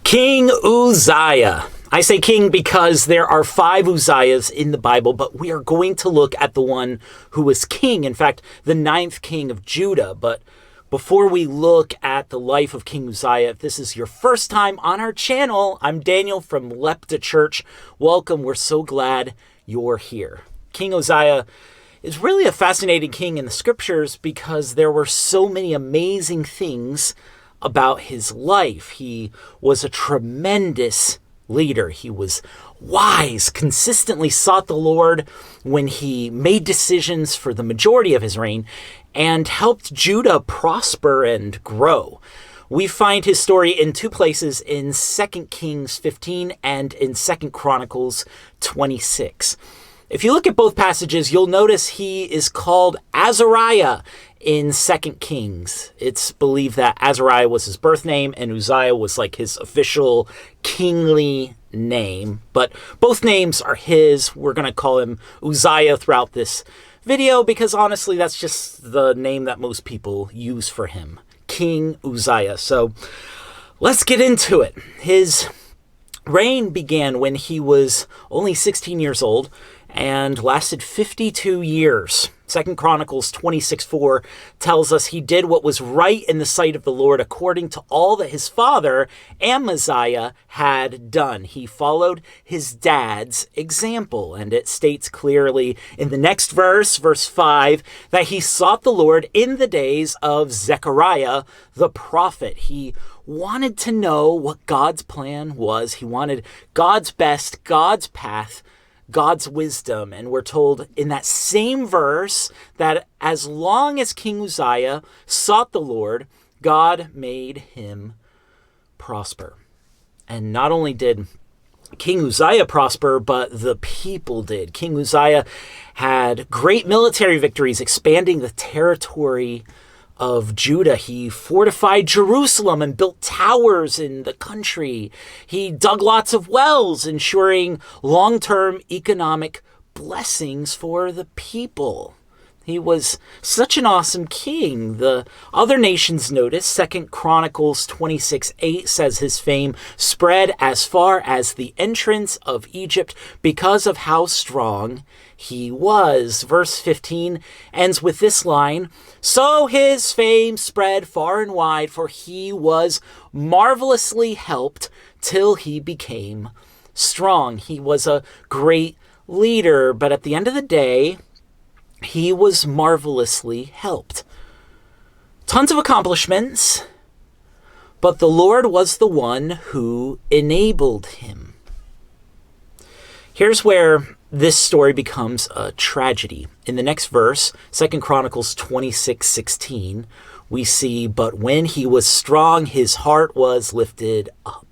King Uzziah. I say king because there are 5 Uzziahs in the Bible, but we are going to look at the one who was king. In fact, the 9th king of Judah. But before we look at the life of King Uzziah, if this is your first time on our channel, I'm Daniel from Leptachurch. Welcome. We're so glad you're here. King Uzziah is really a fascinating king in the scriptures because there were so many amazing things about his life. He was a tremendous leader. He was wise, consistently sought the Lord when he made decisions for the majority of his reign, and helped Judah prosper and grow. We find his story in 2 places, in 2 Kings 15 and in 2 Chronicles 26. If you look at both passages, you'll notice he is called Azariah in 2 Kings. It's believed that Azariah was his birth name and Uzziah was like his official kingly name. But both names are his. We're going to call him Uzziah throughout this video because honestly, that's just the name that most people use for him. King Uzziah. So let's get into it. His reign began when he was only 16 years old and lasted 52 years. 2 Chronicles 26:4 tells us he did what was right in the sight of the Lord according to all that his father Amaziah had done. He followed his dad's example, and it states clearly in the next verse, verse 5, that he sought the Lord in the days of Zechariah the prophet. He wanted to know what God's plan was. He wanted God's best, God's path, God's wisdom. And we're told in that same verse that as long as King Uzziah sought the Lord, God made him prosper. And not only did King Uzziah prosper, but the people did. King Uzziah had great military victories, expanding the territory of Judah. He fortified Jerusalem and built towers in the country. He dug lots of wells, ensuring long-term economic blessings for the people. He was such an awesome king. The other nations noticed. 2 Chronicles 26:8 says his fame spread as far as the entrance of Egypt because of how strong he was. Verse 15 ends with this line, "So his fame spread far and wide, for he was marvelously helped till he became strong." He was a great leader, but at the end of the day, he was marvelously helped. Tons of accomplishments, but the Lord was the one who enabled him. Here's where this story becomes a tragedy. In the next verse, 2 Chronicles 26:16, we see, "But when he was strong, his heart was lifted up."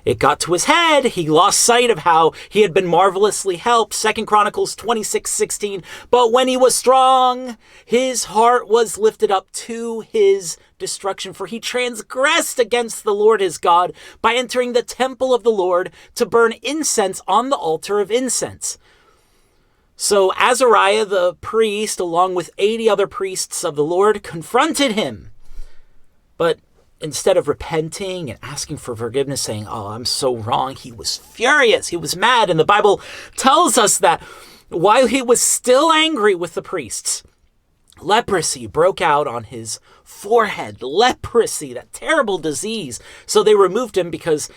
It got to his head. He lost sight of how he had been marvelously helped. 2 Chronicles 26:16. "But when he was strong, his heart was lifted up to his destruction. For he transgressed against the Lord his God by entering the temple of the Lord to burn incense on the altar of incense." So Azariah the priest, along with 80 other priests of the Lord, confronted him. But instead of repenting and asking for forgiveness, saying, "Oh, I'm so wrong," he was furious. He was mad. And the Bible tells us that while he was still angry with the priests, leprosy broke out on his forehead. Leprosy, that terrible disease. So they removed him because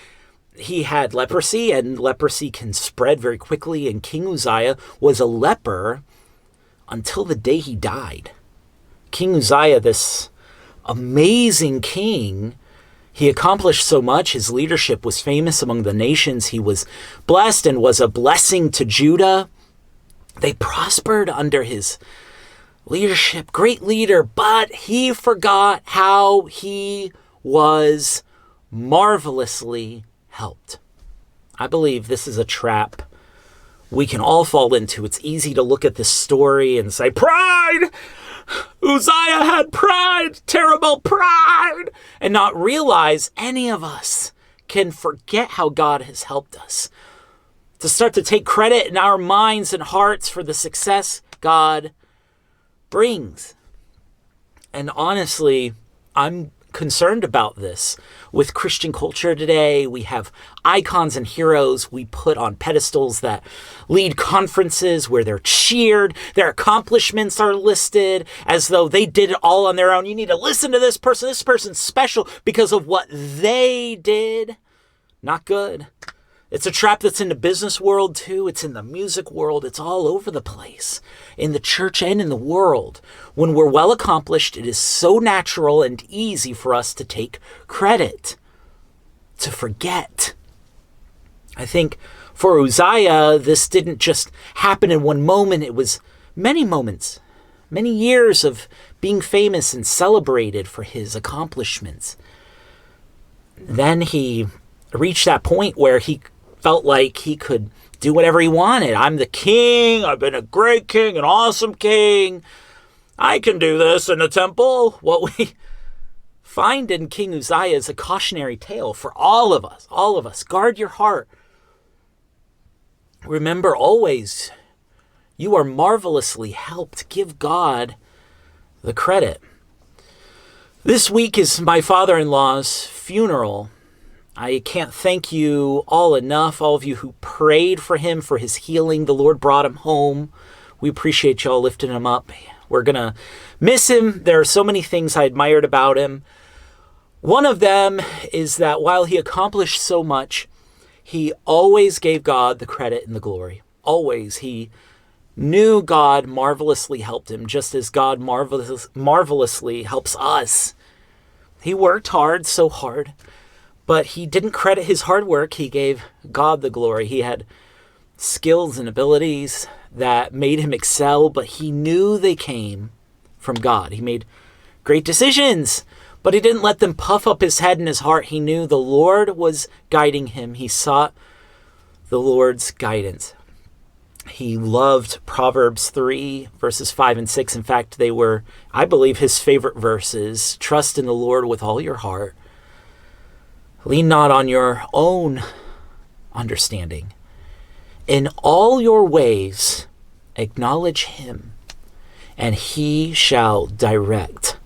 he had leprosy, and leprosy can spread very quickly. And King Uzziah was a leper until the day he died. King Uzziah, this amazing king, he accomplished so much. His leadership was famous among the nations. He was blessed and was a blessing to Judah. They prospered under his leadership. Great leader, but he forgot how he was marvelously helped. I believe this is a trap we can all fall into. It's easy to look at this story and say, "Pride! Uzziah had pride, terrible pride," and not realize any of us can forget how God has helped us. To start to take credit in our minds and hearts for the success God brings. And honestly, I'm concerned about this. With Christian culture today, we have icons and heroes we put on pedestals that lead conferences where they're cheered. Their accomplishments are listed as though they did it all on their own. You need to listen to this person. This person's special because of what they did. Not good. It's a trap that's in the business world too. It's in the music world. It's all over the place, in the church and in the world. When we're well accomplished, it is so natural and easy for us to take credit, to forget. I think for Uzziah, this didn't just happen in one moment. It was many moments, many years of being famous and celebrated for his accomplishments. Then he reached that point where he felt like he could do whatever he wanted. I'm the king. I've been a great king, an awesome king. I can do this in the temple. What we find in King Uzziah is a cautionary tale for all of us. All of us. Guard your heart. Remember always, you are marvelously helped. Give God the credit. This week is my father-in-law's funeral. I can't thank you all enough, all of you who prayed for him, for his healing. The Lord brought him home. We appreciate y'all lifting him up. We're going to miss him. There are so many things I admired about him. One of them is that while he accomplished so much, he always gave God the credit and the glory. Always. He knew God marvelously helped him, just as God marvelously helps us. He worked hard, so hard. But he didn't credit his hard work. He gave God the glory. He had skills and abilities that made him excel, but he knew they came from God. He made great decisions, but he didn't let them puff up his head and his heart. He knew the Lord was guiding him. He sought the Lord's guidance. He loved Proverbs 3, verses 5 and 6. In fact, they were, I believe, his favorite verses. Trust in the Lord with all your heart. Lean not on your own understanding. In all your ways, acknowledge him, and he shall direct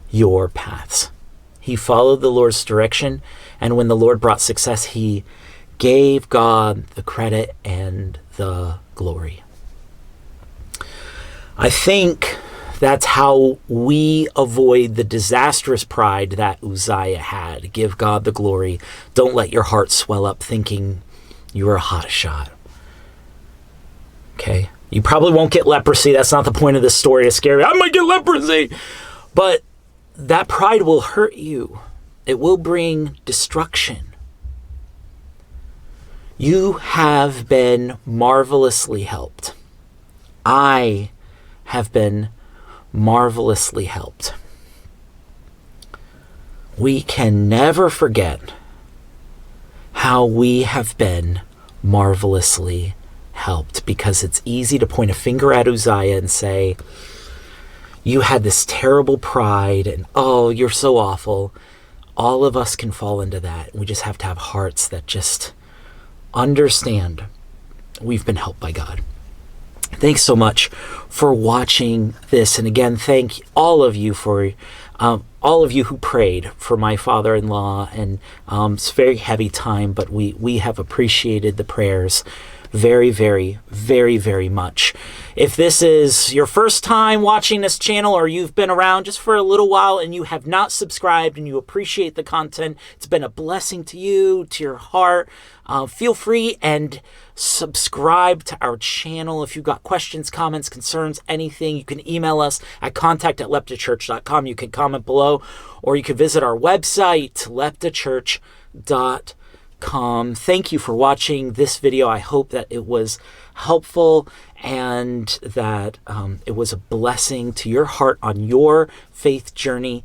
your paths. He followed the Lord's direction, and when the Lord brought success, he gave God the credit and the glory. I think that's how we avoid the disastrous pride that Uzziah had. Give God the glory. Don't let your heart swell up thinking you are a hot shot. Okay? You probably won't get leprosy. That's not the point of this story. It's scary. I might get leprosy. But that pride will hurt you. It will bring destruction. You have been marvelously helped. I have been marvelously helped. We can never forget how we have been marvelously helped, because it's easy to point a finger at Uzziah and say, you had this terrible pride and, oh, you're so awful. All of us can fall into that. We just have to have hearts that just understand we've been helped by God. Thanks so much for watching this. And again, thank all of you for all of you who prayed for my father-in-law. And it's a very heavy time, but we have appreciated the prayers very, very, very, very much. If this is your first time watching this channel, or you've been around just for a little while and you have not subscribed and you appreciate the content, it's been a blessing to you, to your heart, feel free and subscribe to our channel. If you've got questions, comments, concerns, anything, you can email us at contact@leptachurch.com. You can comment below, or you can visit our website, leptachurch.com. Thank you for watching this video. I hope that it was helpful and that it was a blessing to your heart on your faith journey.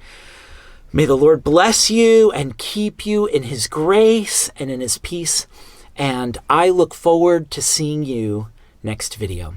May the Lord bless you and keep you in his grace and in his peace. And I look forward to seeing you next video.